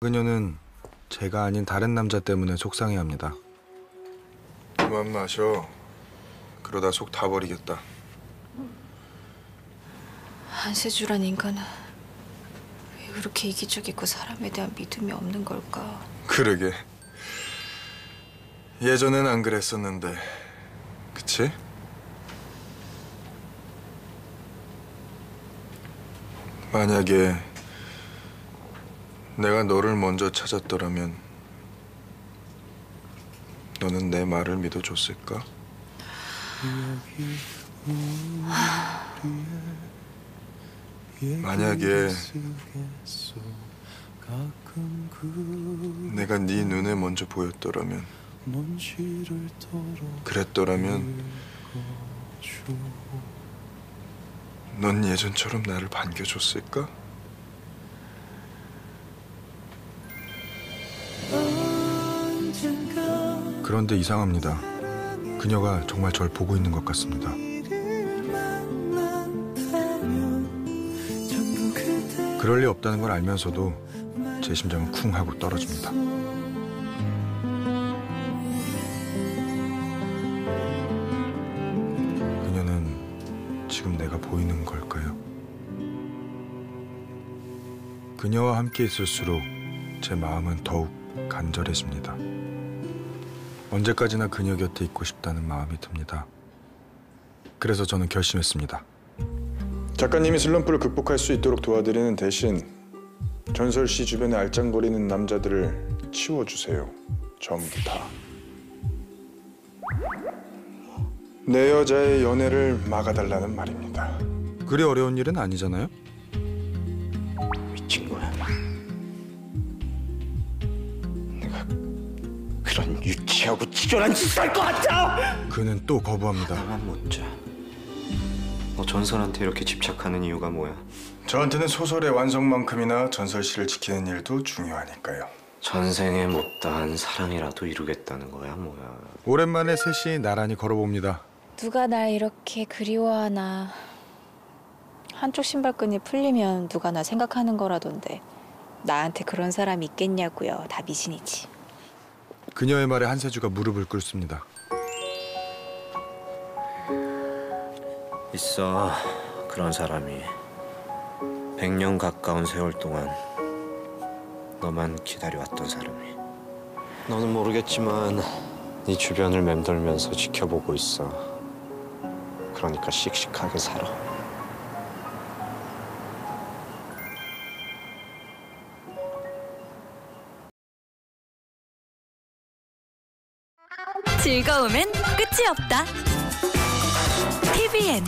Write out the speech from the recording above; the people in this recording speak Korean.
그녀는 제가 아닌 다른 남자 때문에 속상해합니다. 그만 마셔. 그러다 속 다 버리겠다. 한세주란 인간은 왜 그렇게 이기적이고 사람에 대한 믿음이 없는 걸까? 그러게. 예전엔 안 그랬었는데, 그치? 만약에 내가 너를 먼저 찾았더라면 너는 내 말을 믿어줬을까? 만약에 내가 네 눈에 먼저 보였더라면, 그랬더라면 넌 예전처럼 나를 반겨줬을까? 그런데 이상합니다. 그녀가 정말 절 보고 있는 것 같습니다. 그럴 리 없다는 걸 알면서도 제 심장은 쿵 하고 떨어집니다. 그녀는 지금 내가 보이는 걸까요? 그녀와 함께 있을수록 제 마음은 더욱 간절해집니다. 언제까지나 그녀 곁에 있고 싶다는 마음이 듭니다. 그래서 저는 결심했습니다. 작가님이 슬럼프를 극복할 수 있도록 도와드리는 대신 전설 씨 주변에 알짱거리는 남자들을 치워주세요. 전부 다. 내 여자의 연애를 막아달라는 말입니다. 그리 어려운 일은 아니잖아요? 미친 거야. 내가 그런 유치하고 치졸한 짓을 할 것 같아! 그는 또 거부합니다. 나만 못 자. 너 전설한테 이렇게 집착하는 이유가 뭐야? 저한테는 소설의 완성만큼이나 전설 씨를 지키는 일도 중요하니까요. 전생에 못다한 사랑이라도 이루겠다는 거야, 뭐야? 오랜만에 셋이 나란히 걸어봅니다. 누가 날 이렇게 그리워하나. 한쪽 신발끈이 풀리면 누가 나 생각하는 거라던데 나한테 그런 사람이 있겠냐고요. 다 미신이지. 그녀의 말에 한세주가 무릎을 꿇습니다. 있어, 그런 사람이. 100년 가까운 세월 동안 너만 기다려왔던 사람이. 너는 모르겠지만 네 주변을 맴돌면서 지켜보고 있어. 그러니까 씩씩하게 살아. 즐거움엔 끝이 없다. TVN